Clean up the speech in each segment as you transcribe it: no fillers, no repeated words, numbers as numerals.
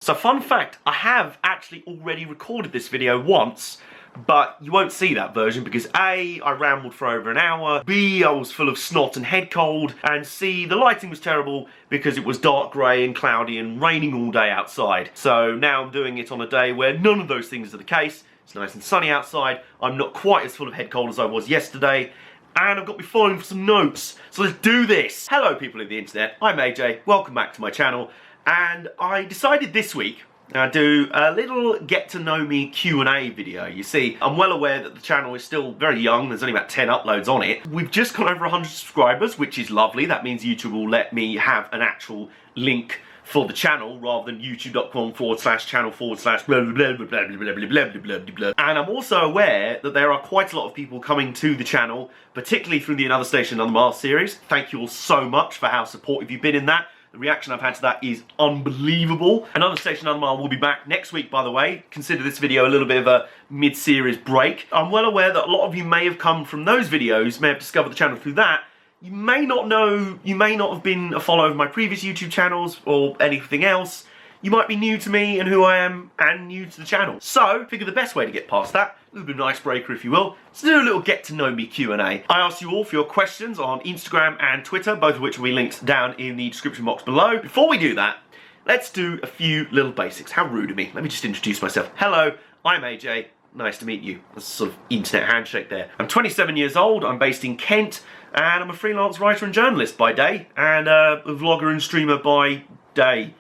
So fun fact, I have actually already recorded this video once, but you won't see that version because A, I rambled for over an hour, B, I was full of snot and head cold, and C, the lighting was terrible because it was dark grey and cloudy and raining all day outside. So now I'm doing it on a day where none of those things are the case. It's nice and sunny outside, I'm not quite as full of head cold as I was yesterday, and I've got my phone for some notes, so let's do this! Hello people of the internet, I'm AJ, welcome back to my channel, and I decided this week I'd do a little get-to-know-me Q&A video. You see, I'm well aware that the channel is still very young, there's only about 10 uploads on it. We've just gone over 100 subscribers, which is lovely. That means YouTube will let me have an actual link for the channel rather than youtube.com/channel/ blah blah blah blah blah blah blah blah blah. And I'm also aware that there are quite a lot of people coming to the channel, particularly through the Another Station Another Mile series. Thank you all so much for how supportive you've been in that. The reaction I've had to that is unbelievable. Another Station Another Mile will be back next week, by the way. Consider this video a little bit of a mid-series break. I'm well aware that a lot of you may have come from those videos, may have discovered the channel through that. You may not know, you may not have been a follower of my previous YouTube channels or anything else. You might be new to me and who I am and new to the channel. So, figure the best way to get past that, a little bit of an icebreaker if you will, is to do a little get to know me Q&A. I asked you all for your questions on Instagram and Twitter, both of which will be linked down in the description box below. Before we do that, let's do a few little basics. How rude of me. Let me just introduce myself. Hello, I'm AJ. Nice to meet you. That's a sort of internet handshake there. I'm 27 years old, I'm based in Kent, and I'm a freelance writer and journalist by day, and a vlogger and streamer by day.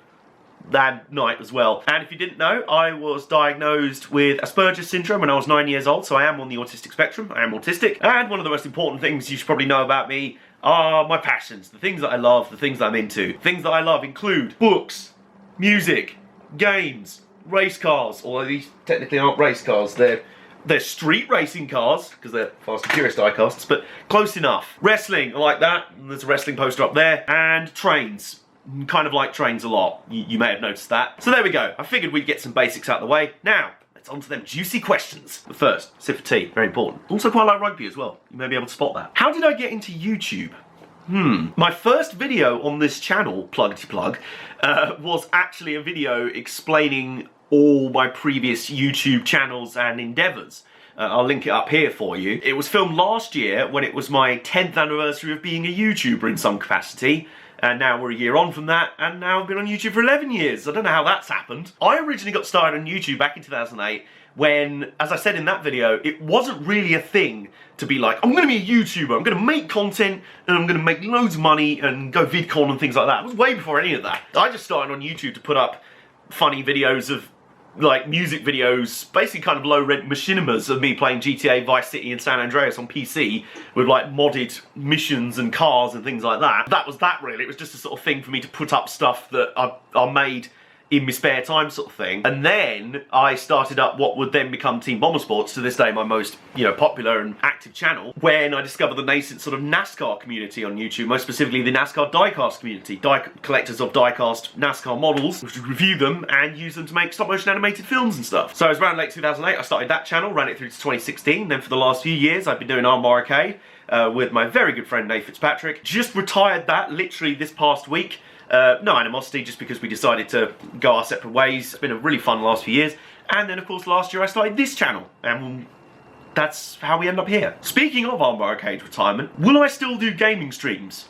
That night as well. And if you didn't know, I was diagnosed with Asperger's syndrome when I was 9 years old, so I am on the autistic spectrum, I am autistic, and one of the most important things you should probably know about me are my passions, the things that I love, the things that I'm into. Things that I love include books, music, games, race cars, although these technically aren't race cars, they're street racing cars, because they're Fast and Furious diecasts, but close enough. Wrestling, I like that, there's a wrestling poster up there, and trains. Kind of like trains a lot, you may have noticed that. So there we go, I figured we'd get some basics out of the way. Now, let's on to them juicy questions. But first, sip of tea, very important. Also quite like rugby as well, you may be able to spot that. How did I get into YouTube? My first video on this channel, plug-to-plug, was actually a video explaining all my previous YouTube channels and endeavours. I'll link it up here for you. It was filmed last year when it was my 10th anniversary of being a YouTuber in some capacity. And now we're a year on from that, and now I've been on YouTube for 11 years. I don't know how that's happened. I originally got started on YouTube back in 2008 when, as I said in that video, it wasn't really a thing to be like, I'm gonna be a YouTuber, I'm gonna make content, and I'm gonna make loads of money and go VidCon and things like that. It was way before any of that. I just started on YouTube to put up funny videos of like music videos, basically kind of low-rent machinimas of me playing GTA, Vice City and San Andreas on PC with like modded missions and cars and things like that. That was that really, it was just a sort of thing for me to put up stuff that I made in my spare time sort of thing. And then I started up what would then become Team Motorsport, to this day my most, popular and active channel, when I discovered the nascent sort of NASCAR community on YouTube, most specifically the NASCAR diecast community. Collectors of diecast NASCAR models, which would review them and use them to make stop-motion animated films and stuff. So it was around late 2008, I started that channel, ran it through to 2016, then for the last few years I've been doing Armbar Arcade with my very good friend Nate Fitzpatrick. Just retired that literally this past week. No animosity, just because we decided to go our separate ways. It's been a really fun last few years. And then of course last year I started this channel, and that's how we end up here. Speaking of Armbar Arcade retirement, will I still do gaming streams?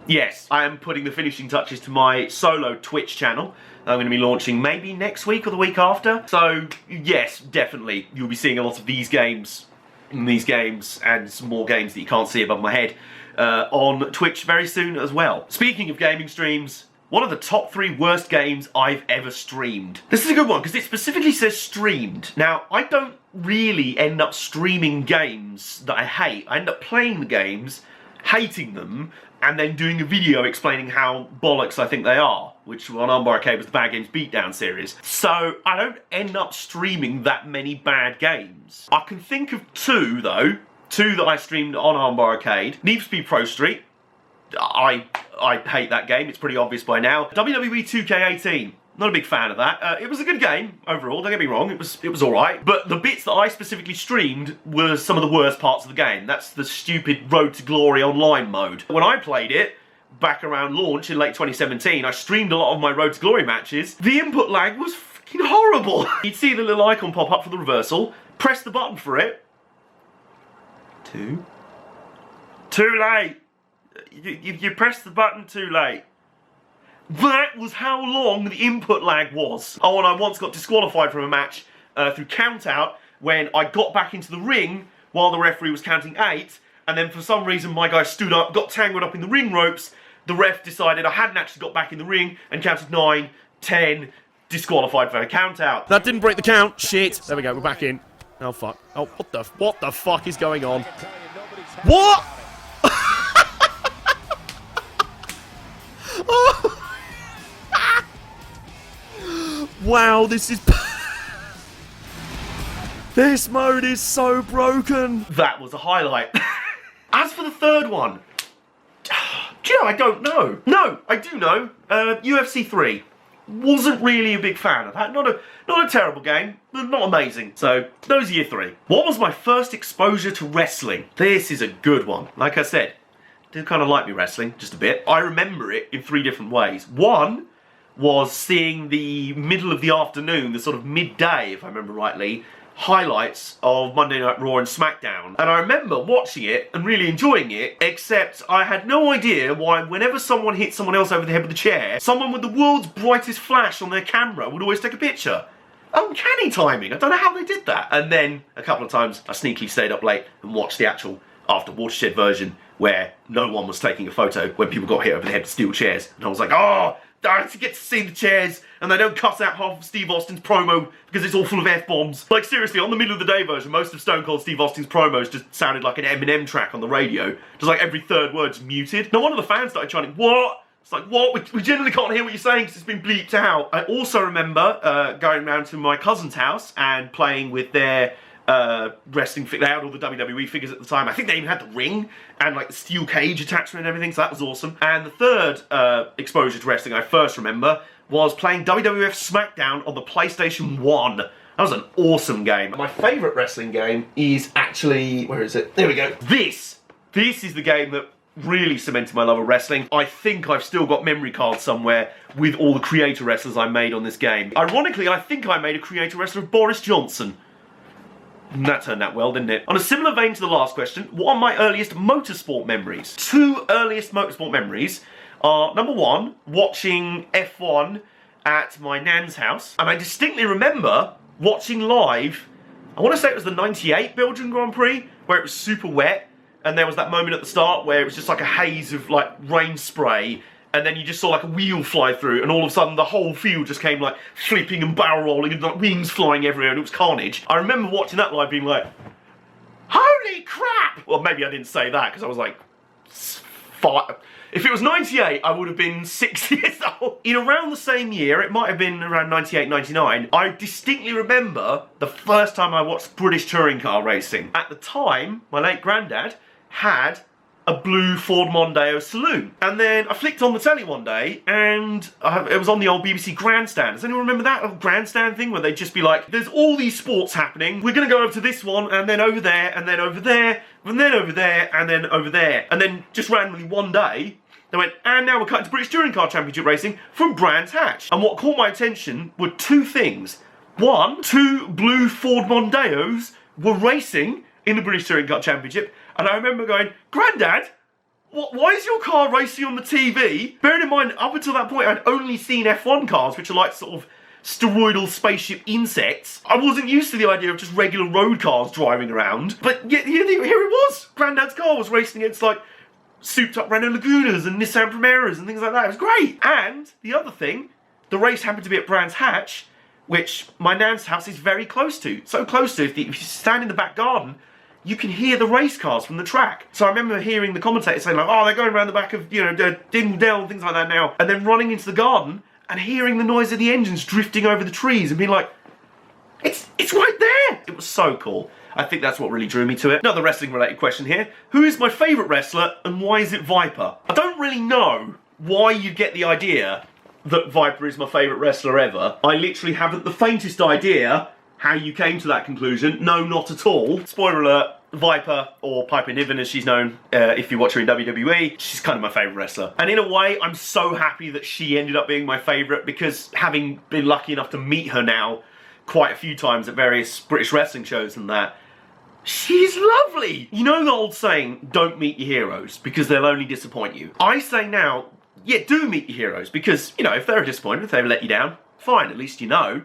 Yes, I am putting the finishing touches to my solo Twitch channel. I'm going to be launching maybe next week or the week after. So yes, definitely, you'll be seeing a lot of these games, and some more games that you can't see above my head on Twitch very soon as well. Speaking of gaming streams, one of the top 3 worst games I've ever streamed. This is a good one because it specifically says streamed. Now, I don't really end up streaming games that I hate. I end up playing the games, hating them, and then doing a video explaining how bollocks I think they are, which on Armbar Arcade was the Bad Games Beatdown series. So I don't end up streaming that many bad games. I can think of 2 though, 2 that I streamed on Armbar Arcade. Need for Speed Pro Street. I hate that game, it's pretty obvious by now. WWE 2K18. Not a big fan of that. It was a good game overall, don't get me wrong, it was alright. But the bits that I specifically streamed were some of the worst parts of the game. That's the stupid Road to Glory online mode. When I played it, back around launch in late 2017, I streamed a lot of my Road to Glory matches. The input lag was fucking horrible. You'd see the little icon pop up for the reversal, press the button for it. Too late. You pressed the button too late. That was how long the input lag was. Oh, and I once got disqualified from a match through count out when I got back into the ring while the referee was counting 8, and then for some reason my guy stood up, got tangled up in the ring ropes. The ref decided I hadn't actually got back in the ring and counted 9, 10, disqualified for a count out. That didn't break the count. Shit. There we go. We're back in. Oh fuck. Oh, what the fuck is going on? What? Oh. Wow, this is... This mode is so broken. That was a highlight. As for the third one, do you know, I don't know. No, I do know. UFC 3. Wasn't really a big fan of that. Not a terrible game, but not amazing. So, those are your 3. What was my first exposure to wrestling? This is a good one. Like I said, I did kind of like me wrestling, just a bit. I remember it in 3 different ways. One was seeing the middle of the afternoon, the sort of midday, if I remember rightly, highlights of Monday Night Raw and SmackDown. And I remember watching it and really enjoying it, except I had no idea why whenever someone hit someone else over the head with a chair, someone with the world's brightest flash on their camera would always take a picture. Uncanny timing. I don't know how they did that. And then a couple of times I sneakily stayed up late and watched the actual after Watershed version where no one was taking a photo when people got hit over the head with steel chairs. And I was like, oh, I get to see the chairs, and they don't cut out half of Steve Austin's promo because it's all full of F-bombs. Like, seriously, on the middle of the day version, most of Stone Cold Steve Austin's promos just sounded like an Eminem track on the radio. Just like every third word's muted. Now, one of the fans started chanting, what? It's like, what? We generally can't hear what you're saying because it's been bleeped out. I also remember going round to my cousin's house and playing with their wrestling figure. They had all the WWE figures at the time. I think they even had the ring and like the steel cage attachment and everything, so that was awesome. And the third exposure to wrestling I first remember was playing WWF SmackDown on the PlayStation 1. That was an awesome game. My favourite wrestling game is actually, where is it? There we go. This is the game that really cemented my love of wrestling. I think I've still got memory cards somewhere with all the creator wrestlers I made on this game. Ironically, I think I made a creator wrestler of Boris Johnson. And that turned out well, didn't it? On a similar vein to the last question, what are my earliest motorsport memories? 2 earliest motorsport memories are, number 1, watching F1 at my nan's house. And I distinctly remember watching live, I want to say it was the 98 Belgian Grand Prix, where it was super wet, and there was that moment at the start where it was just like a haze of like rain spray, and then you just saw like a wheel fly through, and all of a sudden the whole field just came like flipping and barrel rolling and like wings flying everywhere, and it was carnage. I remember watching that live being like, holy crap! Well, maybe I didn't say that because I was like 5. If it was 98, I would have been 6 years old. In around the same year, it might have been around 98, 99, I distinctly remember the first time I watched British touring car racing. At the time, my late granddad had a blue Ford Mondeo saloon. And then I flicked on the telly one day and it was on the old BBC Grandstand. Does anyone remember that old Grandstand thing where they'd just be like, there's all these sports happening, we're gonna go over to this one and then over there and then over there and then over there and then over there. And then just randomly one day, they went, and now we're cutting to British Touring Car Championship racing from Brands Hatch. And what caught my attention were 2 things. 1, 2 blue Ford Mondeos were racing in the British Touring Car Championship, and I remember going, Grandad, why is your car racing on the TV? Bearing in mind, up until that point, I'd only seen F1 cars, which are like sort of steroidal spaceship insects. I wasn't used to the idea of just regular road cars driving around, but yet, here it was. Grandad's car was racing against like souped up Renault Lagunas and Nissan Primeras and things like that. It was great. And the other thing, the race happened to be at Brands Hatch, which my nan's house is very close to. So close to, if you stand in the back garden, you can hear the race cars from the track. So I remember hearing the commentators saying like, oh, they're going around the back of, you know, Dingdale and things like that now. And then running into the garden and hearing the noise of the engines drifting over the trees and being like, it's right there. It was so cool. I think that's what really drew me to it. Another wrestling related question here. Who is my favourite wrestler and why is it Viper? I don't really know why you get the idea that Viper is my favourite wrestler ever. I literally haven't the faintest idea how you came to that conclusion. No, not at all. Spoiler alert, Viper, or Piper Niven as she's known if you watch her in WWE, she's kind of my favourite wrestler. And in a way, I'm so happy that she ended up being my favourite, because having been lucky enough to meet her now quite a few times at various British wrestling shows and that, she's lovely! You know the old saying, don't meet your heroes, because they'll only disappoint you. I say now, yeah, do meet your heroes, because, you know, if they're a disappointment, if they've let you down, fine, at least you know.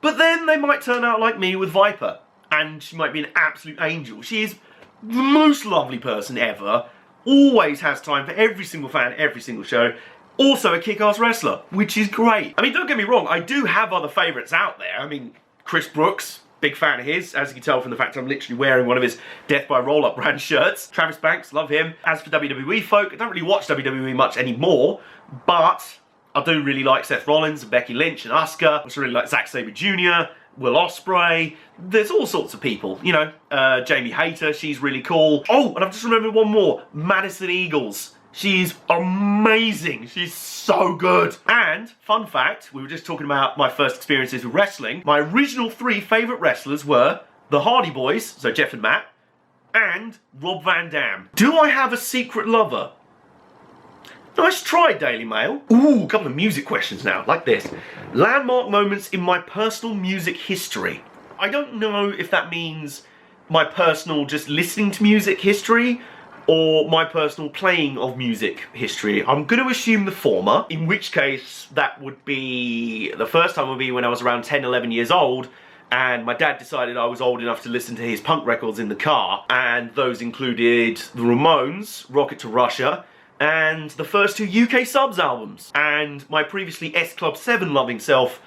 But then they might turn out like me with Viper, and she might be an absolute angel. She is the most lovely person ever, always has time for every single fan, every single show. Also a kick-ass wrestler, which is great. I mean, don't get me wrong, I do have other favourites out there. I mean, Chris Brooks, big fan of his, as you can tell from the fact I'm literally wearing one of his Death by Roll-Up brand shirts. Travis Banks, love him. As for WWE folk, I don't really watch WWE much anymore, but I do really like Seth Rollins and Becky Lynch and Asuka. I also really like Zack Sabre Jr., Will Ospreay. There's all sorts of people, you know. Jamie Hayter, she's really cool. Oh, and I've just remembered one more. Madison Eagles. She's amazing. She's so good. And, fun fact, we were just talking about my first experiences with wrestling. My original 3 favourite wrestlers were the Hardy Boys, so Jeff and Matt, and Rob Van Dam. Do I have a secret lover? Nice try, Daily Mail. Ooh, a couple of music questions now, like this. Landmark moments in my personal music history. I don't know if that means my personal just listening to music history, or my personal playing of music history. I'm going to assume the former, in which case that would be, the first time would be when I was around 10, 11 years old, and my dad decided I was old enough to listen to his punk records in the car, and those included the Ramones, Rocket to Russia, and the first 2 UK Subs albums. And my previously S Club 7 loving self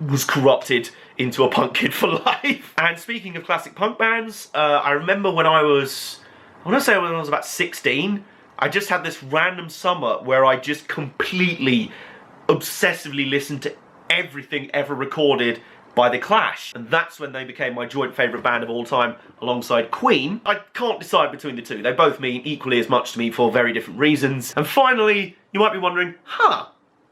was corrupted into a punk kid for life. And speaking of classic punk bands, I remember when I was about 16, I just had this random summer where I just completely, obsessively listened to everything ever recorded by The Clash. And that's when they became my joint favourite band of all time, alongside Queen. I can't decide between the two. They both mean equally as much to me for very different reasons. And finally, you might be wondering,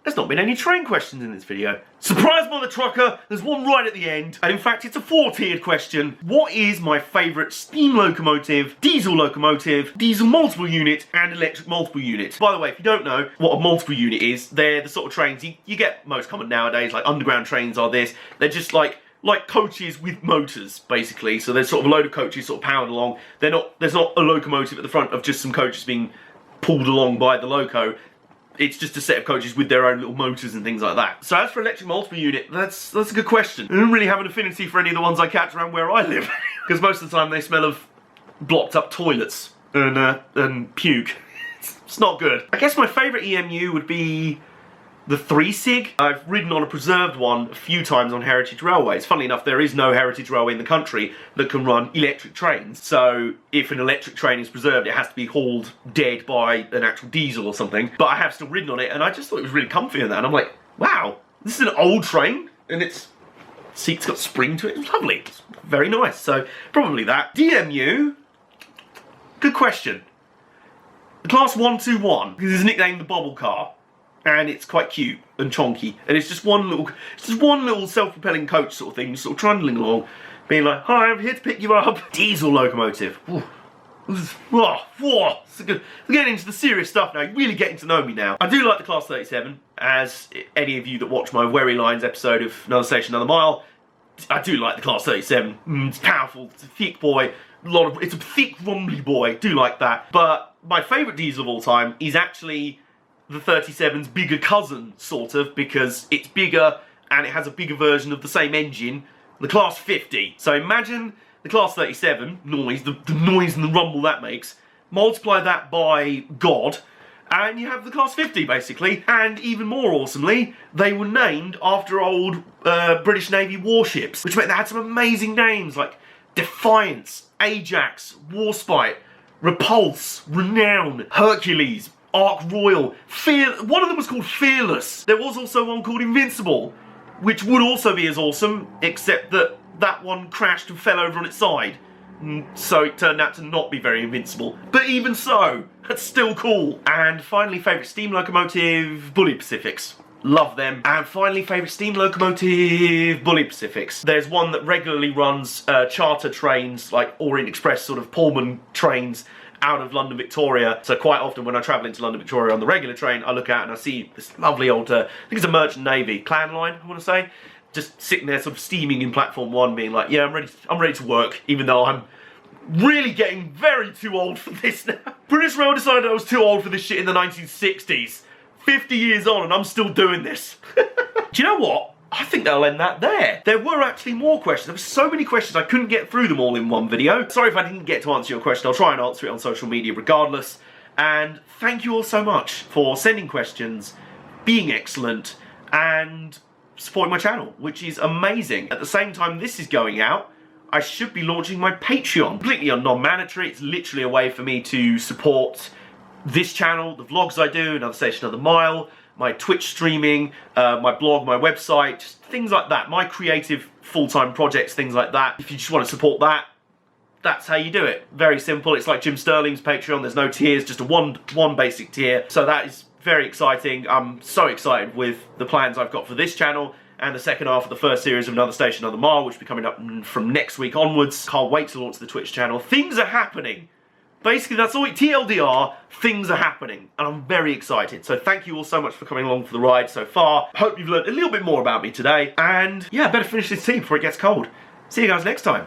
there's not been any train questions in this video. Surprise, mother trucker, there's one right at the end. And in fact, it's a 4-tiered question. What is my favourite steam locomotive, diesel multiple unit, and electric multiple unit? By the way, if you don't know what a multiple unit is, they're the sort of trains you get most common nowadays, like underground trains are this. They're just like coaches with motors, basically. So there's sort of a load of coaches sort of powered along. There's not a locomotive at the front of just some coaches being pulled along by the loco. It's just a set of coaches with their own little motors and things like that. So as for electric multiple unit, that's a good question. I don't really have an affinity for any of the ones I catch around where I live, because most of the time they smell of blocked up toilets and puke. It's not good. I guess my favourite EMU would be the 3-sig. I've ridden on a preserved one a few times on heritage railways. Funnily enough, there is no heritage railway in the country that can run electric trains. So if an electric train is preserved, it has to be hauled dead by an actual diesel or something. But I have still ridden on it, and I just thought it was really comfy in that. And I'm like, wow, this is an old train, and its seat's got spring to it. It's lovely. It's very nice. So probably that. DMU, good question. The Class 121, because it's nicknamed the Bobble Car. And it's quite cute and chonky, and it's just one little self-propelling coach sort of thing, just sort of trundling along, being like, "Hi, I'm here to pick you up." Diesel locomotive. It's good. We're getting into the serious stuff now. You're really getting to know me now. I do like the Class 37, as any of you that watch my Wery Lines episode of Another Station, Another Mile, I do like the Class 37. It's powerful. It's a thick boy. It's a thick, rumbly boy. Do like that. But my favourite diesel of all time is actually the 37's bigger cousin, sort of, because it's bigger and it has a bigger version of the same engine, the Class 50. So imagine the Class 37 noise, the noise and the rumble that makes, multiply that by God, and you have the Class 50, basically. And even more awesomely, they were named after old British Navy warships, which meant they had some amazing names like Defiance, Ajax, Warspite, Repulse, Renown, Hercules, Ark Royal, one of them was called Fearless. There was also one called Invincible, which would also be as awesome, except that that one crashed and fell over on its side. So it turned out to not be very invincible. But even so, that's still cool. And finally, favourite steam locomotive, Bully Pacifics. Love them. And finally, favourite steam locomotive, Bully Pacifics. There's one that regularly runs charter trains, like Orient Express sort of Pullman trains out of London Victoria. So quite often when I travel into London Victoria on the regular train, I look out and I see this lovely old, I think it's a Merchant Navy, Clan Line, I want to say, just sitting there sort of steaming in platform 1, being like, yeah, I'm ready to work, even though I'm really getting very too old for this now. British Rail decided I was too old for this shit in the 1960s. 50 years on and I'm still doing this. Do you know what? I think they'll end that there. There were actually more questions. There were so many questions I couldn't get through them all in one video. Sorry if I didn't get to answer your question. I'll try and answer it on social media regardless. And thank you all so much for sending questions, being excellent, and supporting my channel, which is amazing. At the same time this is going out, I should be launching my Patreon. Completely non-mandatory. It's literally a way for me to support this channel, the vlogs I do, Another Station, Another Mile, my Twitch streaming, my blog, my website, just things like that. My creative full-time projects, things like that. If you just want to support that, that's how you do it. Very simple. It's like Jim Sterling's Patreon. There's no tiers, just a one basic tier. So that is very exciting. I'm so excited with the plans I've got for this channel and the second half of the first series of Another Station, Another Mile, which will be coming up from next week onwards. Can't wait to launch the Twitch channel. Things are happening. Basically, that's all. TLDR, things are happening, and I'm very excited. So thank you all so much for coming along for the ride so far. Hope you've learned a little bit more about me today, and yeah, better finish this tea before it gets cold. See you guys next time.